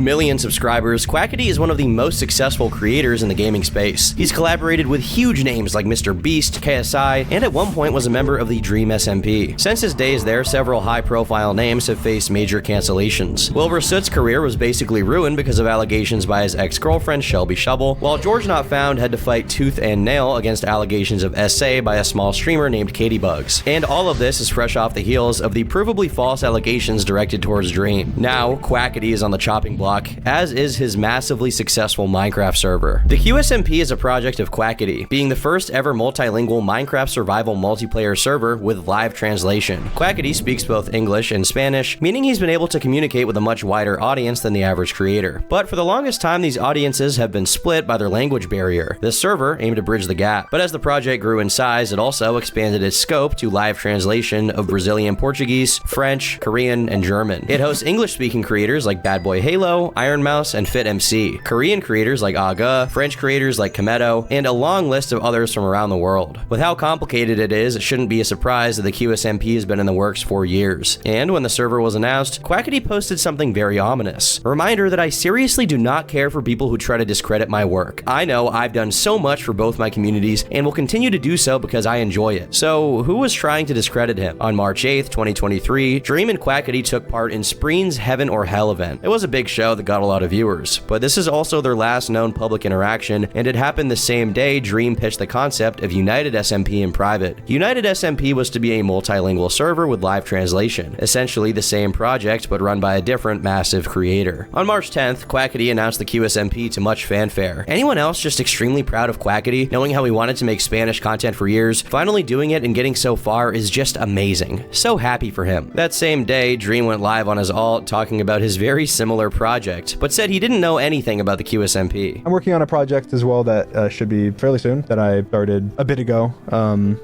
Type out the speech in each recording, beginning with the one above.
million subscribers, Quackity is one of the most successful creators in the gaming space. He's collaborated with huge names like Mr. Beast, KSI, and at one point was a member of the Dream SMP. Since his days there, several high-profile names have faced major cancellations. Wilbur Soot's career was basically ruined because of allegations by his ex-girlfriend Shelby Shovel, while George Not Found had to fight tooth and nail against allegations of SA by a small streamer named Katybugs. And all of this is fresh off the heels of the provably false allegations directed towards Dream. Now, Quackity is on the chopping block, as is his massively successful Minecraft server. The QSMP is a project of Quackity, being the first ever multilingual Minecraft survival multiplayer server with live translation. Quackity speaks both English and Spanish, meaning he's been able to communicate with a much wider audience than the average creator. But for the longest time, these audiences have been split by their language barrier. This server aimed to bridge the gap, but as the project grew in size, it also expanded its scope to live translation of Brazilian Portuguese, French, Korean, and German. It hosts English-speaking creators like Bad Boy Halo, Iron Mouse, and Fit MC, Korean creators like Aga, French creators like Kometo, and a long list of others from around the world. With how complicated it is, it shouldn't be a surprise that the QSMP has been in the works for years. And when the server was announced, Quackity posted something very ominous. A reminder that I seriously do not care for people who try to discredit my work. I know I've done so much for both my communities and will continue to do so because I enjoy it. So who was trying to discredit him? On March 8th, 2023, Dream and Quackity took part in Spreen's Heaven or Hell event. It was a big show that got a lot of viewers, but this is also their last known public interaction, and it happened the same day Dream pitched the concept of United SMP in private. United SMP was to be a multilingual server with live translation, essentially the same project but run by a different massive creator. On March 10th, Quackity announced the QSMP to much fanfare. Anyone else just extremely proud of Quackity, knowing how he wanted to make Spanish content for years? Finally doing it and getting so far is just amazing. So happy for him. That same day, Dream went live on his alt talking about his very similar project, but said he didn't know anything about the QSMP. I'm working on a project as well that should be fairly soon, that I started a bit ago.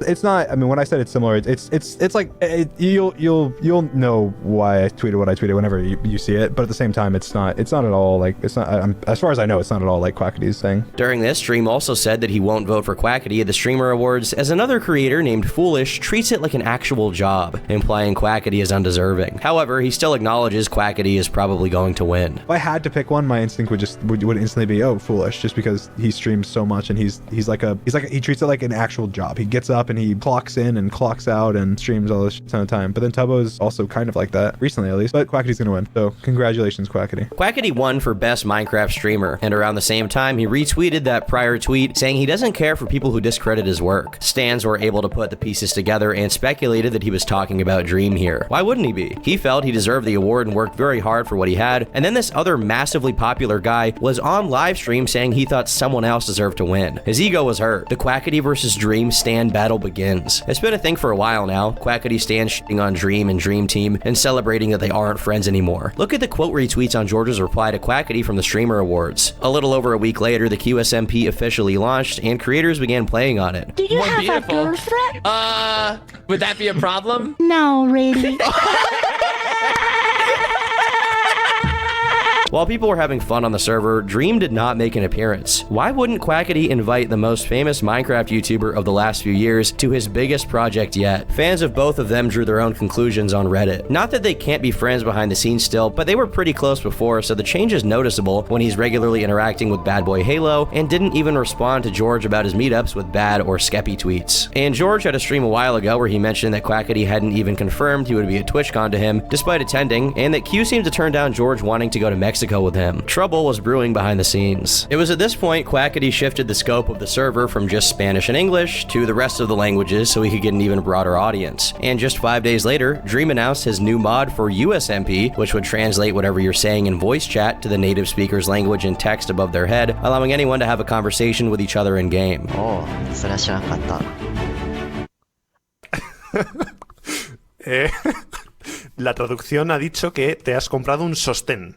It's not, I mean, when I said it's similar, it's like, you'll know why I tweeted what I tweeted whenever you see it, but at the same time, it's not at all like, as far as I know, it's not at all like Quackity's thing. During this, Dream also said that he won't vote for Quackity at the Streamer Awards, as another creator named Foolish treats it like an actual job, implying Quackity is undeserving. However, he still acknowledges Quackity is probably going to win. If I had to pick one, my instinct would instantly be, oh, Foolish, just because he streams so much and he treats it like an actual job. He gets up and he clocks in and clocks out and streams all this ton of time. But then Tubbo is also kind of like that, recently at least. But Quackity's gonna win, so congratulations, Quackity. Quackity won for best Minecraft streamer, and around the same time, he retweeted that prior tweet saying he doesn't care for people who discredit his work. Stans were able to put the pieces together and speculated that he was talking about Dream here. Why wouldn't he be? He felt he deserved the award and worked very hard for what he had, and then this other massively popular guy was on live stream saying he thought someone else deserved to win. His ego was hurt. The Quackity versus Dream Stan battle begins. It's been a thing for a while now. Quackity Stan shitting on Dream and Dream Team and celebrating that they aren't friends anymore. Look at the quote retweets on George's reply to Quackity from the Streamer Awards. A little over a week later, the QSMP officially launched and creators began playing on it. Do you have a girlfriend? Would that be a problem? No, really. While people were having fun on the server, Dream did not make an appearance. Why wouldn't Quackity invite the most famous Minecraft YouTuber of the last few years to his biggest project yet? Fans of both of them drew their own conclusions on Reddit. Not that they can't be friends behind the scenes still, but they were pretty close before, so the change is noticeable when he's regularly interacting with Bad Boy Halo and didn't even respond to George about his meetups with bad or skeppy tweets. And George had a stream a while ago where he mentioned that Quackity hadn't even confirmed he would be at TwitchCon to him despite attending, and that Q seemed to turn down George wanting to go to Mexico with him. Trouble was brewing behind the scenes. It was at this point Quackity shifted the scope of the server from just Spanish and English to the rest of the languages so he could get an even broader audience. And just 5 days later, Dream announced his new mod for USMP, which would translate whatever you're saying in voice chat to the native speaker's language in text above their head, allowing anyone to have a conversation with each other in game. Oh, それは知らなかった。La traducción ha dicho que te has comprado un sostén.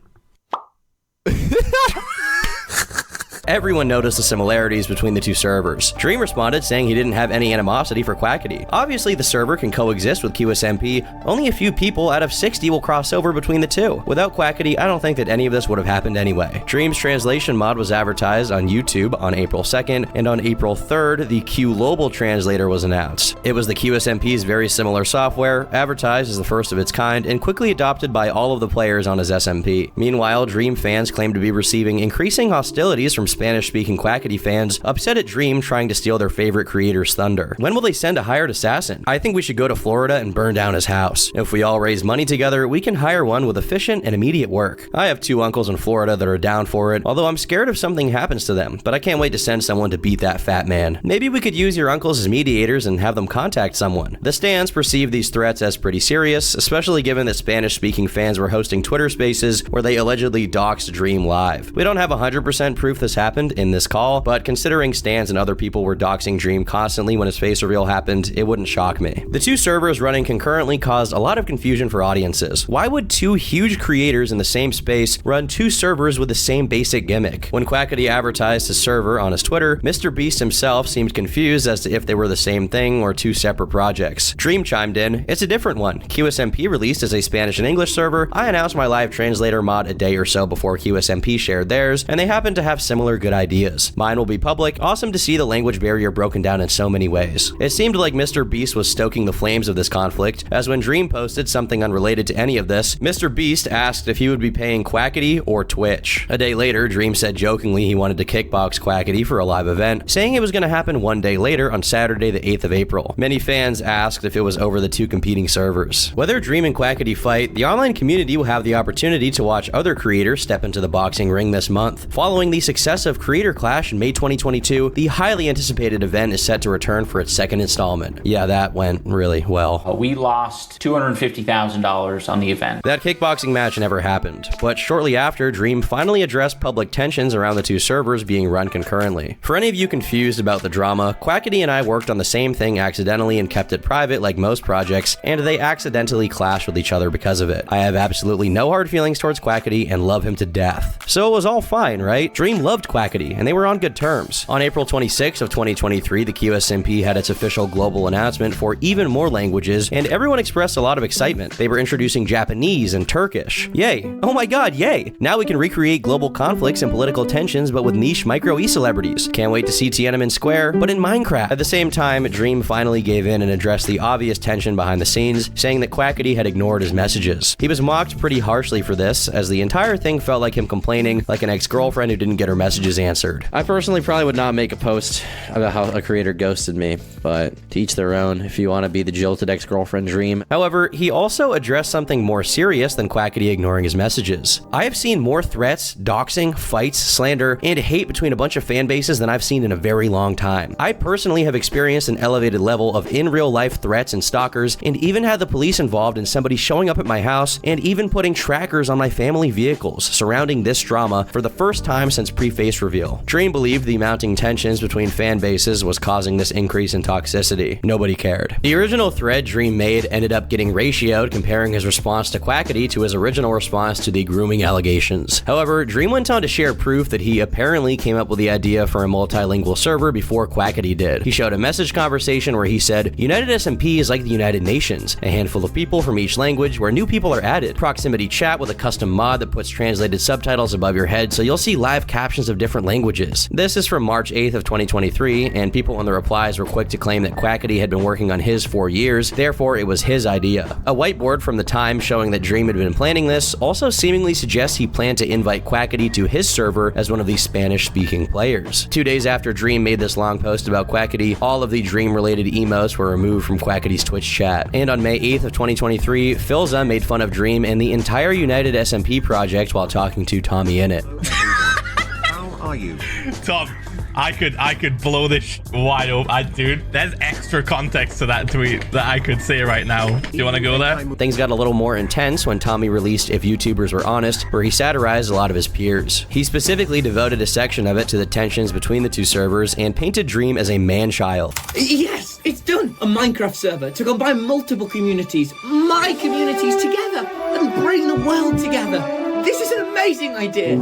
Everyone noticed the similarities between the two servers. Dream responded saying he didn't have any animosity for Quackity. Obviously, the server can coexist with QSMP. Only a few people out of 60 will cross over between the two. Without Quackity, I don't think that any of this would have happened anyway. Dream's translation mod was advertised on YouTube on April 2nd, and on April 3rd, the QLobal translator was announced. It was the QSMP's very similar software, advertised as the first of its kind, and quickly adopted by all of the players on his SMP. Meanwhile, Dream fans claim to be receiving increasing hostilities from Spanish-speaking Quackity fans, upset at Dream trying to steal their favorite creator's thunder. When will they send a hired assassin? I think we should go to Florida and burn down his house. If we all raise money together, we can hire one with efficient and immediate work. I have 2 uncles in Florida that are down for it, although I'm scared if something happens to them, but I can't wait to send someone to beat that fat man. Maybe we could use your uncles as mediators and have them contact someone. The stands perceive these threats as pretty serious, especially given that Spanish-speaking fans were hosting Twitter spaces where they allegedly doxed Dream live. We don't have 100% proof this happened in this call, but considering stands and other people were doxing Dream constantly when his face reveal happened, it wouldn't shock me. The 2 servers running concurrently caused a lot of confusion for audiences. Why would 2 huge creators in the same space run 2 servers with the same basic gimmick? When Quackity advertised his server on his Twitter, Mr. Beast himself seemed confused as to if they were the same thing or 2 separate projects. Dream chimed in, "It's a different one. QSMP released as a Spanish and English server. I announced my live translator mod a day or so before QSMP shared theirs, and they happen to have similar good ideas. Mine will be public. Awesome to see the language barrier broken down in so many ways." It seemed like Mr. Beast was stoking the flames of this conflict, as when Dream posted something unrelated to any of this, Mr. Beast asked if he would be paying Quackity or Twitch. A day later, Dream said jokingly he wanted to kickbox Quackity for a live event, saying it was going to happen one day later on Saturday the 8th of April. Many fans asked if it was over the 2 competing servers. Whether Dream and Quackity fight, the online community will have the opportunity to watch other creators step into the boxing ring this month. Following the success of Creator Clash in May 2022, the highly anticipated event is set to return for its 2nd installment. Yeah, that went really well. We lost $250,000 on the event. That kickboxing match never happened, but shortly after, Dream finally addressed public tensions around the 2 servers being run concurrently. For any of you confused about the drama, Quackity and I worked on the same thing accidentally and kept it private like most projects, and they accidentally clashed with each other because of it. I have absolutely no hard feelings towards Quackity and love him to death. So it was all fine, right? Dream loved Quackity, and they were on good terms. On April 26 of 2023, the QSMP had its official global announcement for even more languages, and everyone expressed a lot of excitement. They were introducing Japanese and Turkish. Yay! Oh my god, yay! Now we can recreate global conflicts and political tensions, but with niche micro e-celebrities. Can't wait to see Tiananmen Square, but in Minecraft. At the same time, Dream finally gave in and addressed the obvious tension behind the scenes, saying that Quackity had ignored his messages. He was mocked pretty harshly for this, as the entire thing felt like him complaining like an ex-girlfriend who didn't get her messages answered. I personally probably would not make a post about how a creator ghosted me, but to each their own if you want to be the jilted ex-girlfriend Dream. However, he also addressed something more serious than Quackity ignoring his messages. I have seen more threats, doxing, fights, slander, and hate between a bunch of fan bases than I've seen in a very long time. I personally have experienced an elevated level of in-real-life threats and stalkers, and even had the police involved in somebody showing up at my house and even putting trackers on my family vehicles surrounding this drama for the first time since pre-face reveal. Dream believed the mounting tensions between fan bases was causing this increase in toxicity. Nobody cared. The original thread Dream made ended up getting ratioed, comparing his response to Quackity to his original response to the grooming allegations. However, Dream went on to share proof that he apparently came up with the idea for a multilingual server before Quackity did. He showed a message conversation where he said, "United SMP is like the United Nations, a handful of people from each language where new people are added. Proximity chat with a custom mod that puts translated subtitles above your head so you'll see live captions of different languages." This is from March 8th of 2023, and people in the replies were quick to claim that Quackity had been working on his for years, therefore it was his idea. A whiteboard from the time showing that Dream had been planning this also seemingly suggests he planned to invite Quackity to his server as one of the Spanish-speaking players. 2 days after Dream made this long post about Quackity, all of the Dream-related emotes were removed from Quackity's Twitch chat. And on May 8th of 2023, Philza made fun of Dream and the entire United SMP project while talking to Tommy Innit. How are you? Tom, I could blow this wide open. Dude, there's extra context to that tweet that I could say right now. Do you want to go there? Things got a little more intense when Tommy released If YouTubers Were Honest, where he satirized a lot of his peers. He specifically devoted a section of it to the tensions between the 2 servers and painted Dream as a man-child. Yes, it's done! A Minecraft server to combine multiple communities, my communities together, and bring the world together. This is an amazing idea.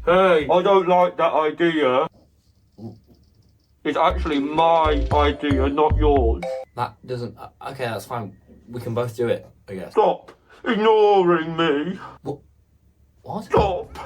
Hey, I don't like that idea. It's actually my idea, not yours. That doesn't... Okay, that's fine. We can both do it, I guess. Stop ignoring me. What? Stop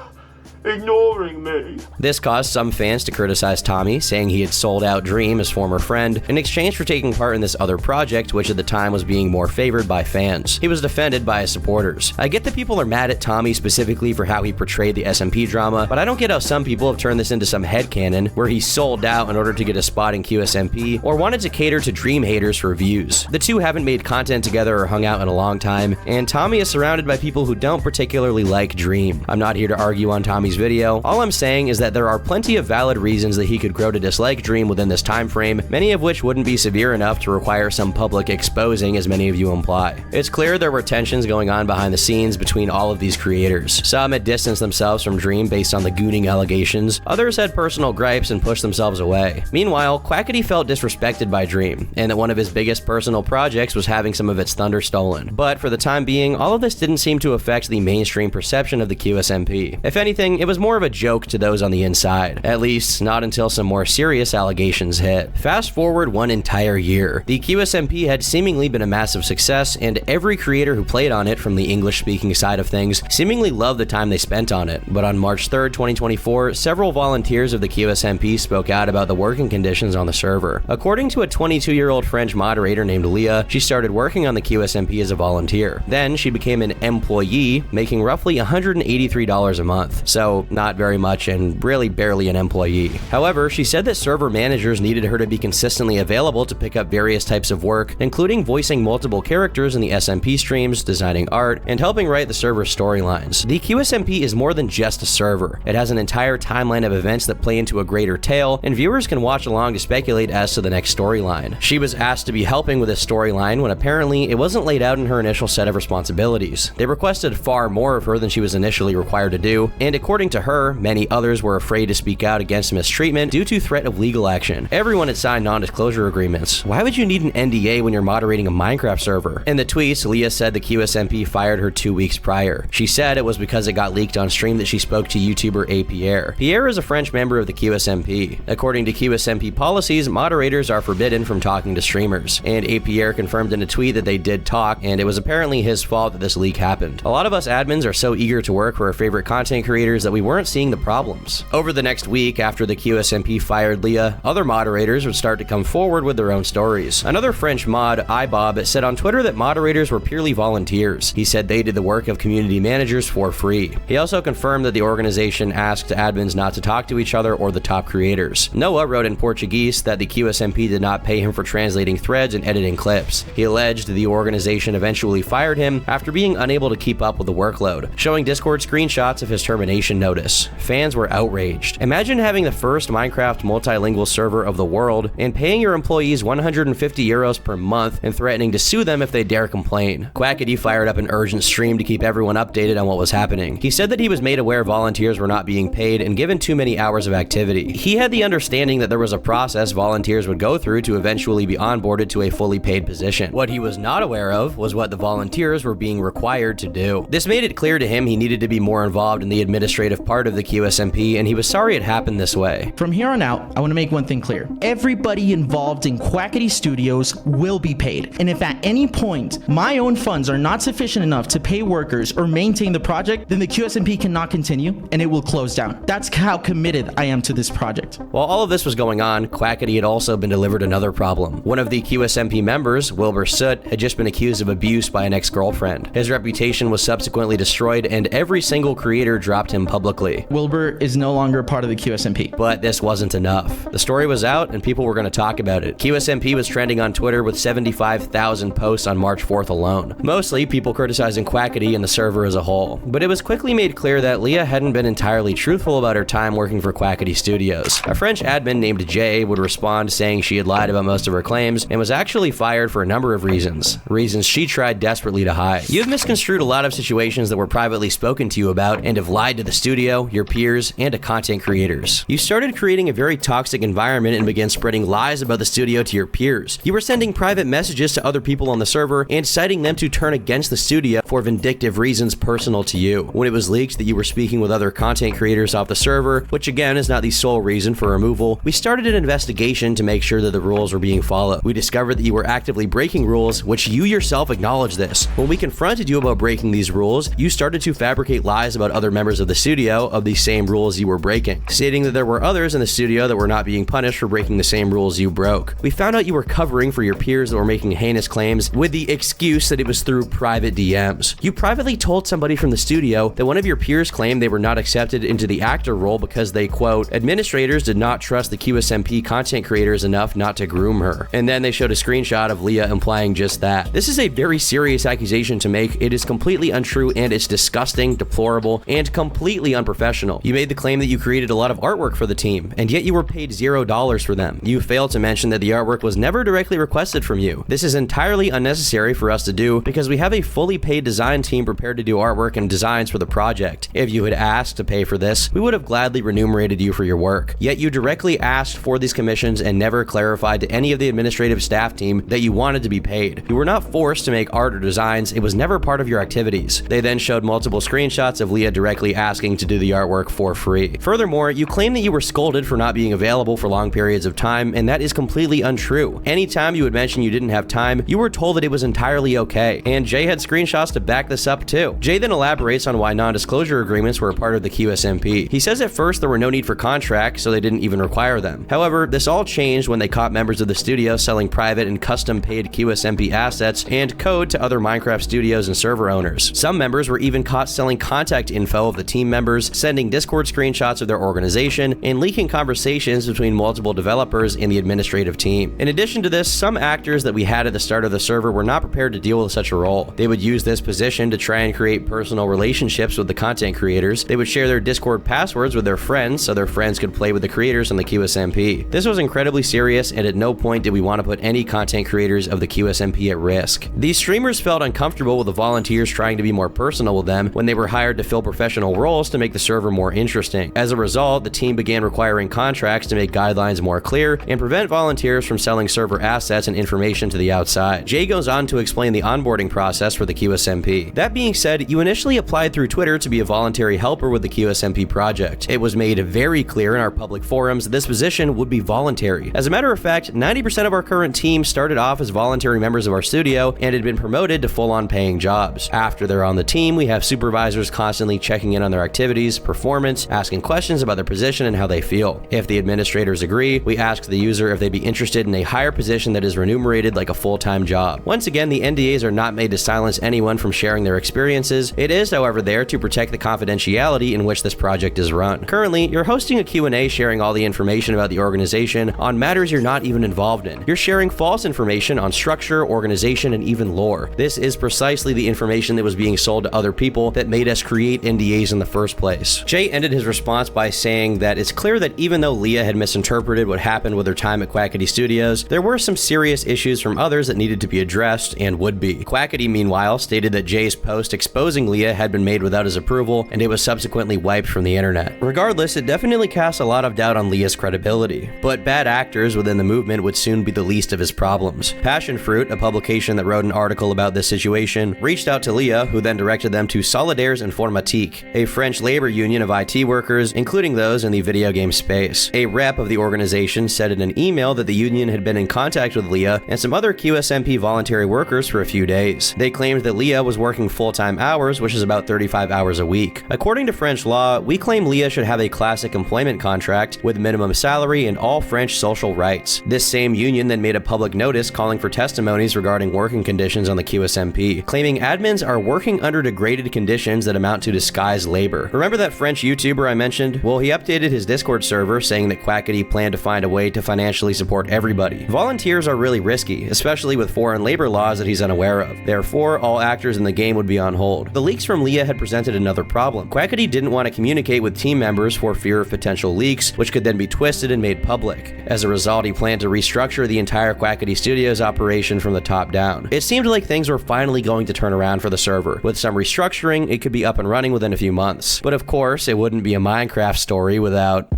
ignoring me. This caused some fans to criticize Tommy, saying he had sold out Dream, his former friend, in exchange for taking part in this other project, which at the time was being more favored by fans. He was defended by his supporters. I get that people are mad at Tommy specifically for how he portrayed the SMP drama, but I don't get how some people have turned this into some headcanon where he sold out in order to get a spot in QSMP or wanted to cater to Dream haters for views. The two haven't made content together or hung out in a long time, and Tommy is surrounded by people who don't particularly like Dream. I'm not here to argue on Tommy's video. All I'm saying is that there are plenty of valid reasons that he could grow to dislike Dream within this time frame, many of which wouldn't be severe enough to require some public exposing, as many of you imply. It's clear there were tensions going on behind the scenes between all of these creators. Some had distanced themselves from Dream based on the gooning allegations, others had personal gripes and pushed themselves away. Meanwhile, Quackity felt disrespected by Dream, and that one of his biggest personal projects was having some of its thunder stolen. But for the time being, all of this didn't seem to affect the mainstream perception of the QSMP. If anything, it was more of a joke to those on the inside, at least not until some more serious allegations hit. Fast forward one entire year. The QSMP had seemingly been a massive success, and every creator who played on it from the English-speaking side of things seemingly loved the time they spent on it. But on March 3rd, 2024, several volunteers of the QSMP spoke out about the working conditions on the server. According to a 22-year-old French moderator named Leah, she started working on the QSMP as a volunteer. Then she became an employee, making roughly $183 a month. So not very much and really barely an employee. However, she said that server managers needed her to be consistently available to pick up various types of work, including voicing multiple characters in the SMP streams, designing art, and helping write the server's storylines. The QSMP is more than just a server. It has an entire timeline of events that play into a greater tale, and viewers can watch along to speculate as to the next storyline. She was asked to be helping with this storyline when apparently it wasn't laid out in her initial set of responsibilities. They requested far more of her than she was initially required to do, and according to her, many others were afraid to speak out against mistreatment due to threat of legal action. Everyone had signed non-disclosure agreements. Why would you need an NDA when you're moderating a Minecraft server? In the tweets, Leah said the QSMP fired her 2 weeks prior. She said it was because it got leaked on stream that she spoke to YouTuber A. Pierre. Pierre is a French member of the QSMP. According to QSMP policies, moderators are forbidden from talking to streamers, and A. Pierre confirmed in a tweet that they did talk, and it was apparently his fault that this leak happened. A lot of us admins are so eager to work for our favorite content creators that we weren't seeing the problems. Over the next week, after the QSMP fired Leah, other moderators would start to come forward with their own stories. Another French mod, iBob, said on Twitter that moderators were purely volunteers. He said they did the work of community managers for free. He also confirmed that the organization asked admins not to talk to each other or the top creators. Noah wrote in Portuguese that the QSMP did not pay him for translating threads and editing clips. He alleged the organization eventually fired him after being unable to keep up with the workload, showing Discord screenshots of his termination notice. Fans were outraged. Imagine having the first Minecraft multilingual server of the world and paying your employees 150 euros per month and threatening to sue them if they dare complain. Quackity fired up an urgent stream to keep everyone updated on what was happening. He said that he was made aware volunteers were not being paid and given too many hours of activity. He had the understanding that there was a process volunteers would go through to eventually be onboarded to a fully paid position. What he was not aware of was what the volunteers were being required to do. This made it clear to him he needed to be more involved in the administrative part of the QSMP, and he was sorry it happened this way. From here on out, I want to make one thing clear. Everybody involved in Quackity Studios will be paid. And if at any point my own funds are not sufficient enough to pay workers or maintain the project, then the QSMP cannot continue and it will close down. That's how committed I am to this project. While all of this was going on, Quackity had also been delivered another problem. One of the QSMP members, Wilbur Soot, had just been accused of abuse by an ex-girlfriend. His reputation was subsequently destroyed, and every single creator dropped him publicly. Wilbur is no longer a part of the QSMP. But this wasn't enough. The story was out and people were going to talk about it. QSMP was trending on Twitter with 75,000 posts on March 4th alone. Mostly people criticizing Quackity and the server as a whole. But it was quickly made clear that Leah hadn't been entirely truthful about her time working for Quackity Studios. A French admin named Jay would respond saying she had lied about most of her claims and was actually fired for a number of reasons she tried desperately to hide. You've misconstrued a lot of situations that were privately spoken to you about and have lied to the studio, your peers, and to content creators. You started creating a very toxic environment and began spreading lies about the studio to your peers. You were sending private messages to other people on the server and citing them to turn against the studio for vindictive reasons personal to you. When it was leaked that you were speaking with other content creators off the server, which again is not the sole reason for removal, we started an investigation to make sure that the rules were being followed. We discovered that you were actively breaking rules, which you yourself acknowledged this. When we confronted you about breaking these rules, you started to fabricate lies about other members of the studio of the same rules you were breaking, stating that there were others in the studio that were not being punished for breaking the same rules you broke. We found out you were covering for your peers that were making heinous claims with the excuse that it was through private DMs. You privately told somebody from the studio that one of your peers claimed they were not accepted into the actor role because they, quote, administrators did not trust the QSMP content creators enough not to groom her. And then they showed a screenshot of Leah implying just that. This is a very serious accusation to make. It is completely untrue and it's disgusting, deplorable, and completely unprofessional. You made the claim that you created a lot of artwork for the team, and yet you were paid $0 for them. You failed to mention that the artwork was never directly requested from you. This is entirely unnecessary for us to do because we have a fully paid design team prepared to do artwork and designs for the project. If you had asked to pay for this, we would have gladly remunerated you for your work. Yet you directly asked for these commissions and never clarified to any of the administrative staff team that you wanted to be paid. You were not forced to make art or designs. It was never part of your activities. They then showed multiple screenshots of Leah directly asking to do the artwork for free. Furthermore, you claim that you were scolded for not being available for long periods of time, and that is completely untrue. Anytime you would mention you didn't have time, you were told that it was entirely okay. And Jay had screenshots to back this up too. Jay then elaborates on why non-disclosure agreements were a part of the QSMP. He says at first there were no need for contracts, so they didn't even require them. However, this all changed when they caught members of the studio selling private and custom paid QSMP assets and code to other Minecraft studios and server owners. Some members were even caught selling contact info of the team members, sending Discord screenshots of their organization, and leaking conversations between multiple developers and the administrative team. In addition to this, some actors that we had at the start of the server were not prepared to deal with such a role. They would use this position to try and create personal relationships with the content creators. They would share their Discord passwords with their friends so their friends could play with the creators on the QSMP. This was incredibly serious, and at no point did we want to put any content creators of the QSMP at risk. These streamers felt uncomfortable with the volunteers trying to be more personal with them when they were hired to fill professional roles to make the server more interesting. As a result, the team began requiring contracts to make guidelines more clear and prevent volunteers from selling server assets and information to the outside. Jay goes on to explain the onboarding process for the QSMP. That being said, you initially applied through Twitter to be a voluntary helper with the QSMP project. It was made very clear in our public forums that this position would be voluntary. As a matter of fact, 90% of our current team started off as voluntary members of our studio and had been promoted to full-on paying jobs. After they're on the team, we have supervisors constantly checking in on their activities, performance, asking questions about their position and how they feel. If the administrators agree, we ask the user if they'd be interested in a higher position that is remunerated like a full-time job. Once again, the NDAs are not made to silence anyone from sharing their experiences. It is, however, there to protect the confidentiality in which this project is run. Currently, you're hosting a Q&A sharing all the information about the organization on matters you're not even involved in. You're sharing false information on structure, organization, and even lore. This is precisely the information that was being sold to other people that made us create NDAs in the first place. Jay ended his response by saying that it's clear that even though Leah had misinterpreted what happened with her time at Quackity Studios, there were some serious issues from others that needed to be addressed and would be. Quackity, meanwhile, stated that Jay's post exposing Leah had been made without his approval, and it was subsequently wiped from the internet. Regardless, it definitely casts a lot of doubt on Leah's credibility, but bad actors within the movement would soon be the least of his problems. Passion Fruit, a publication that wrote an article about this situation, reached out to Leah, who then directed them to Solidaires Informatique, a French labor union of IT workers, including those in the video game space. A rep of the organization said in an email that the union had been in contact with Leah and some other QSMP voluntary workers for a few days. They claimed that Leah was working full-time hours, which is about 35 hours a week. According to French law, we claim Leah should have a classic employment contract with minimum salary and all French social rights. This same union then made a public notice calling for testimonies regarding working conditions on the QSMP, claiming admins are working under degraded conditions that amount to disguised labor. Remember that French YouTuber I mentioned? Well, he updated his Discord server saying that Quackity planned to find a way to financially support everybody. Volunteers are really risky, especially with foreign labor laws that he's unaware of. Therefore, all actors in the game would be on hold. The leaks from Leah had presented another problem. Quackity didn't want to communicate with team members for fear of potential leaks, which could then be twisted and made public. As a result, he planned to restructure the entire Quackity Studios operation from the top down. It seemed like things were finally going to turn around for the server. With some restructuring, it could be up and running within a few months. Roblox. But of course, it wouldn't be a Minecraft story without...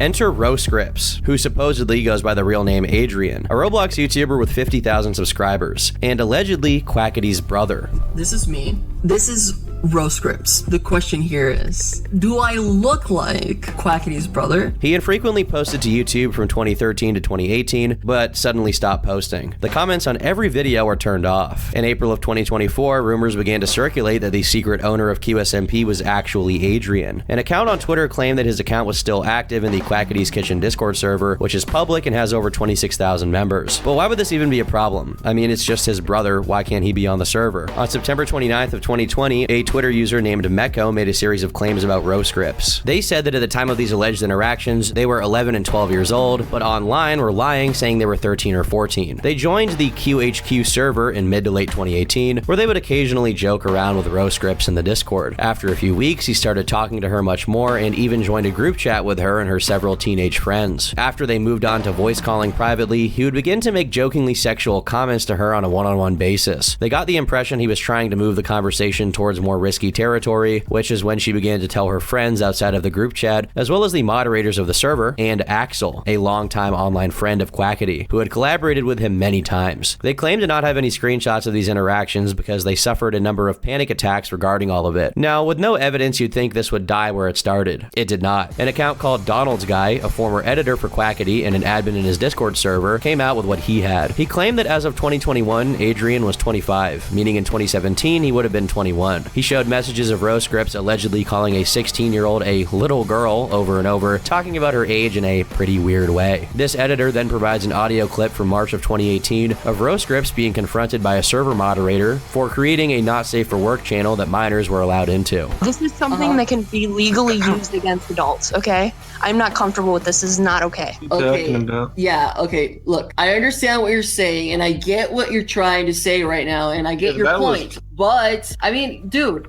Enter Roscripts, who supposedly goes by the real name Adrian, a Roblox YouTuber with 50,000 subscribers, and allegedly Quackity's brother. This is me. This is Roscripts. The question here is, do I look like Quackity's brother? He infrequently posted to YouTube from 2013 to 2018, but suddenly stopped posting. The comments on every video were turned off. In April of 2024, rumors began to circulate that the secret owner of QSMP was actually Adrian. An account on Twitter claimed that his account was still active in the Quackity's Kitchen Discord server, which is public and has over 26,000 members. But why would this even be a problem? I mean, it's just his brother. Why can't he be on the server? On September 29th of 2020, a Twitter user named Meko made a series of claims about Roscripts. They said that at the time of these alleged interactions, they were 11 and 12 years old, but online were lying, saying they were 13 or 14. They joined the QHQ server in mid to late 2018, where they would occasionally joke around with Roscripts in the Discord. After a few weeks, he started talking to her much more and even joined a group chat with her and her several teenage friends. After they moved on to voice calling privately, he would begin to make jokingly sexual comments to her on a one-on-one basis. They got the impression he was trying to move the conversation towards more risky territory, which is when she began to tell her friends outside of the group chat, as well as the moderators of the server, and Axel, a longtime online friend of Quackity, who had collaborated with him many times. They claimed to not have any screenshots of these interactions because they suffered a number of panic attacks regarding all of it. Now, with no evidence, you'd think this would die where it started. It did not. An account called Donald's Guy, a former editor for Quackity and an admin in his Discord server, came out with what he had. He claimed that as of 2021, Adrian was 25, meaning in 2017 he would have been 21. He showed messages of Roscripts allegedly calling a 16-year-old a little girl over and over, talking about her age in a pretty weird way. This editor then provides an audio clip from March of 2018 of Roscripts being confronted by a server moderator for creating a not safe for work channel that minors were allowed into. This is something that can be legally used against adults, okay? I'm not comfortable with this. This is not okay. Okay. Yeah, okay. Look, I understand what you're saying, and I get what you're trying to say right now, and I get your point. But I mean, dude,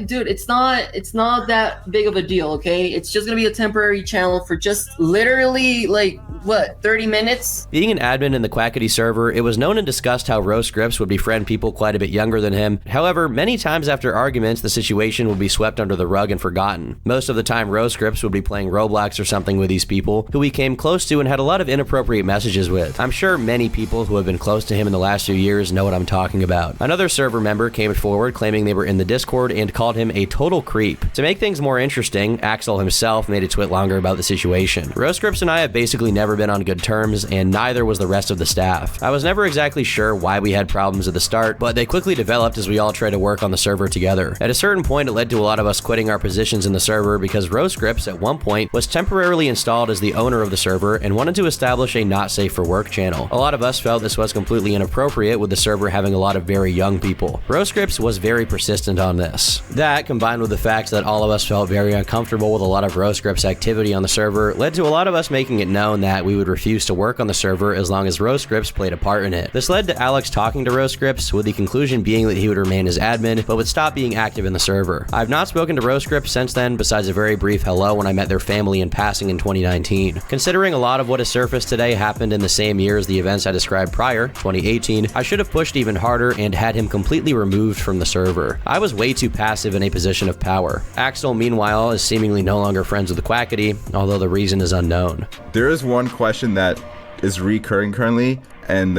dude, it's not that big of a deal, okay? It's just gonna be a temporary channel for just literally like what, 30 minutes? Being an admin in the Quackity server, it was known and discussed how Roscripts would befriend people quite a bit younger than him. However, many times after arguments, the situation would be swept under the rug and forgotten. Most of the time, Roscripts would be playing Roblox or something with these people who he came close to and had a lot of inappropriate messages with. I'm sure many people who have been close to him in the last few years know what I'm talking about. Another server member came forward claiming they were in the Discord and called him a total creep. To make things more interesting, Axel himself made a tweet longer about the situation. Roscripts and I have basically never been on good terms, and neither was the rest of the staff. I was never exactly sure why we had problems at the start, but they quickly developed as we all tried to work on the server together. At a certain point, it led to a lot of us quitting our positions in the server because Roscripts at one point was temporarily installed as the owner of the server and wanted to establish a not safe for work channel. A lot of us felt this was completely inappropriate, with the server having a lot of very young people. Roscripts was very persistent on this. That, combined with the fact that all of us felt very uncomfortable with a lot of Roscripts activity on the server, led to a lot of us making it known that we would refuse to work on the server as long as Roscripts played a part in it. This led to Alex talking to Roscripts, with the conclusion being that he would remain as admin, but would stop being active in the server. I've not spoken to Roscripts since then, besides a very brief hello when I met their family in passing in 2019. Considering a lot of what has surfaced today happened in the same year as the events I described prior, 2018, I should have pushed even harder and had him completely removed from the server. I was way too passive in a position of power. Axel, meanwhile, is seemingly no longer friends with the Quackity, although the reason is unknown. There is one question that is recurring currently, and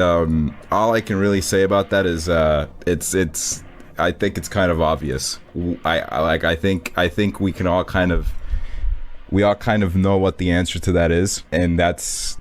all I can really say about that is it's I think it's kind of obvious. I think we can all kind of know what the answer to that is, and that's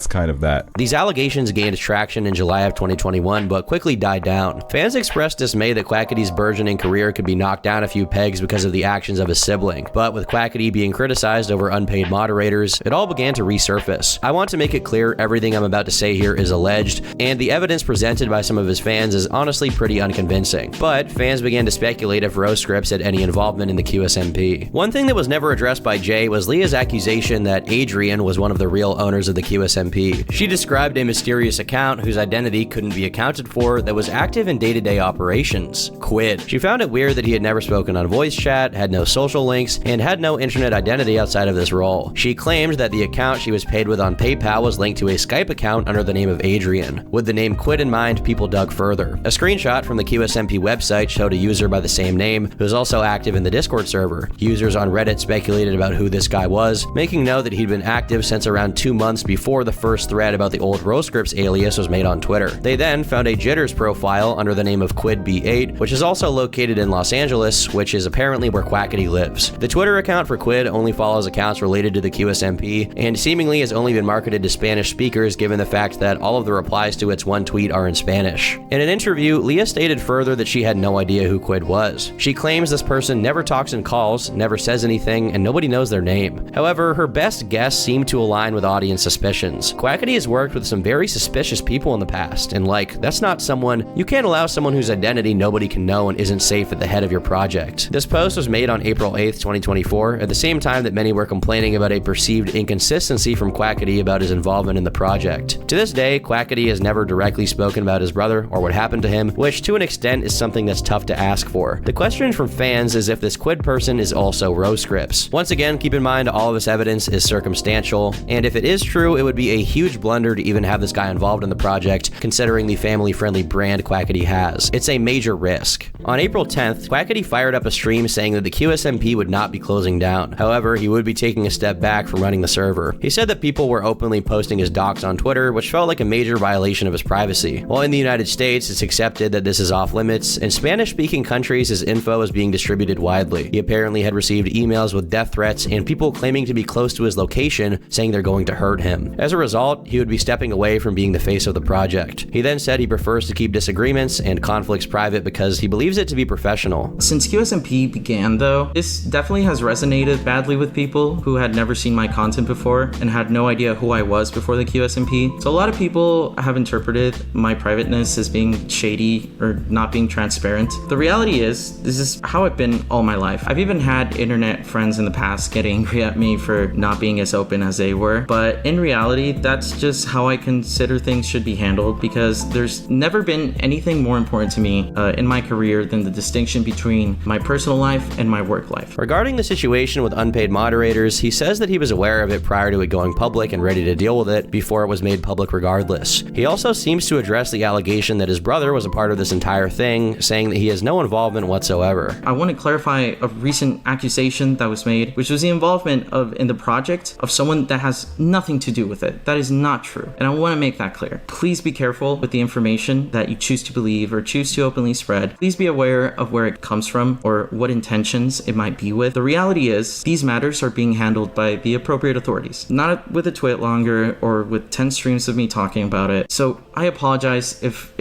kind of that. These allegations gained traction in July of 2021, but quickly died down. Fans expressed dismay that Quackity's burgeoning career could be knocked down a few pegs because of the actions of his sibling, but with Quackity being criticized over unpaid moderators, it all began to resurface. I want to make it clear everything I'm about to say here is alleged, and the evidence presented by some of his fans is honestly pretty unconvincing, but fans began to speculate if Roscripts had any involvement in the QSMP. One thing that was never addressed by TMJ was Leah's accusation that Adrian was one of the real owners of the QSMP. She described a mysterious account whose identity couldn't be accounted for that was active in day-to-day operations, Quid. She found it weird that he had never spoken on voice chat, had no social links, and had no internet identity outside of this role. She claimed that the account she was paid with on PayPal was linked to a Skype account under the name of Adrian. With the name Quid in mind, people dug further. A screenshot from the QSMP website showed a user by the same name who was also active in the Discord server. Users on Reddit speculated about who this guy was, making note that he'd been active since around 2 months before the first thread about the old Roscripts alias was made on Twitter. They then found a Jitters profile under the name of QuidB8, which is also located in Los Angeles, which is apparently where Quackity lives. The Twitter account for Quid only follows accounts related to the QSMP, and seemingly has only been marketed to Spanish speakers given the fact that all of the replies to its one tweet are in Spanish. In an interview, Leah stated further that she had no idea who Quid was. She claims this person never talks in calls, never says anything, and nobody knows their name. However, her best guess seemed to align with audience suspicions. Quackity has worked with some very suspicious people in the past, and that's not someone, you can't allow someone whose identity nobody can know and isn't safe at the head of your project. This post was made on April 8th, 2024, at the same time that many were complaining about a perceived inconsistency from Quackity about his involvement in the project. To this day, Quackity has never directly spoken about his brother or what happened to him, which to an extent is something that's tough to ask for. The question from fans is if this Quid person is also Roscripts. Once again, keep in mind all of this evidence is circumstantial, and if it is true, it would be a huge blunder to even have this guy involved in the project, considering the family-friendly brand Quackity has. It's a major risk. On April 10th, Quackity fired up a stream saying that the QSMP would not be closing down. However, he would be taking a step back from running the server. He said that people were openly posting his docs on Twitter, which felt like a major violation of his privacy. While in the United States, it's accepted that this is off limits, in Spanish-speaking countries, his info is being distributed widely. He apparently had received emails with death threats and people claiming to be close to his location, saying they're going to hurt him. As a result, he would be stepping away from being the face of the project. He then said he prefers to keep disagreements and conflicts private because he believes it to be professional. Since QSMP began, though, this definitely has resonated badly with people who had never seen my content before and had no idea who I was before the QSMP. So a lot of people have interpreted my privateness as being shady or not being transparent. The reality is, this is how I've been all my life. I've even had internet friends in the past get angry at me for not being as open as they were, but in reality, that's just how I consider things should be handled, because there's never been anything more important to me in my career than the distinction between my personal life and my work life. Regarding the situation with unpaid moderators, he says that he was aware of it prior to it going public and ready to deal with it before it was made public regardless. He also seems to address the allegation that his brother was a part of this entire thing, saying that he has no involvement whatsoever. I want to clarify a recent accusation that was made, which was the involvement in the project of someone that has nothing to do with it. That is not true, and I want to make that clear. Please be careful with the information that you choose to believe or choose to openly spread. Please be aware of where it comes from or what intentions it might be with. The reality is, these matters are being handled by the appropriate authorities, not with a tweet longer or with 10 streams of me talking about it. So I apologize if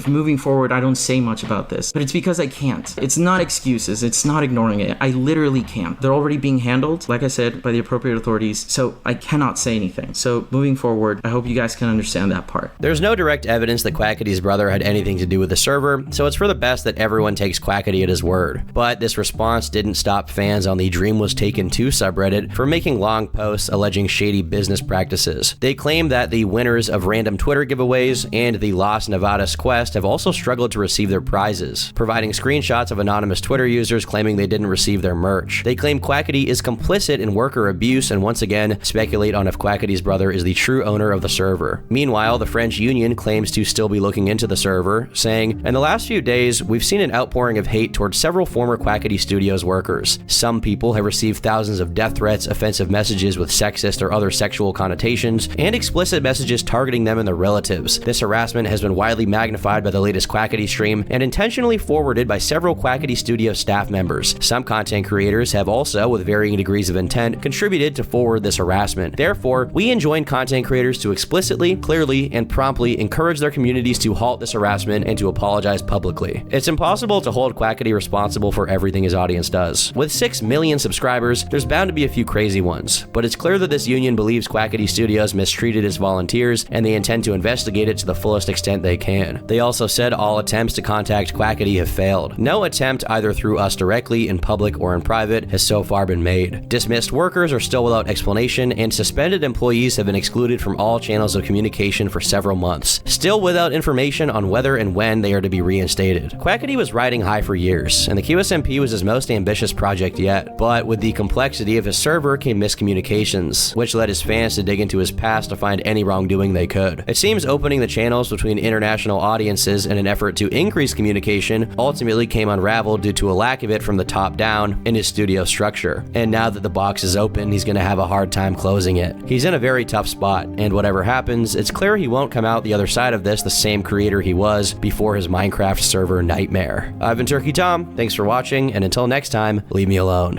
moving forward I don't say much about this, but it's because I can't. It's not excuses, it's not ignoring it. I literally can't. They're already being handled, like I said, by the appropriate authorities, so I cannot say anything. So moving forward, I hope you guys can understand that part. There's no direct evidence that Quackity's brother had anything to do with the server, so it's for the best that everyone takes Quackity at his word. But this response didn't stop fans on the Dream Was Taken 2 subreddit from making long posts alleging shady business practices. They claim that the winners of random Twitter giveaways and the Las Nevadas quest have also struggled to receive their prizes, providing screenshots of anonymous Twitter users claiming they didn't receive their merch. They claim Quackity is complicit in worker abuse and once again speculate on if Quackity's brother is the true owner of the server. Meanwhile, the French Union claims to still be looking into the server, saying, "In the last few days, we've seen an outpouring of hate towards several former Quackity Studios workers. Some people have received thousands of death threats, offensive messages with sexist or other sexual connotations, and explicit messages targeting them and their relatives. This harassment has been widely magnified by the latest Quackity stream and intentionally forwarded by several Quackity Studio staff members. Some content creators have also, with varying degrees of intent, contributed to forward this harassment. Therefore, we enjoin content creators to explicitly, clearly, and promptly encourage their communities to halt this harassment and to apologize publicly." It's impossible to hold Quackity responsible for everything his audience does. With 6 million subscribers, there's bound to be a few crazy ones, but it's clear that this union believes Quackity Studios mistreated its volunteers and they intend to investigate it to the fullest extent they can. They also said all attempts to contact Quackity have failed. No attempt, either through us directly, in public, or in private, has so far been made. paid. Dismissed workers are still without explanation, and suspended employees have been excluded from all channels of communication for several months, still without information on whether and when they are to be reinstated. Quackity was riding high for years, and the QSMP was his most ambitious project yet, but with the complexity of his server came miscommunications, which led his fans to dig into his past to find any wrongdoing they could. It seems opening the channels between international audiences in an effort to increase communication ultimately came unraveled due to a lack of it from the top down in his studio structure. And now that the box is open, he's going to have a hard time closing it. He's in a very tough spot, and whatever happens, it's clear he won't come out the other side of this the same creator he was before his Minecraft server nightmare. I've been Turkey Tom, thanks for watching, and until next time, leave me alone.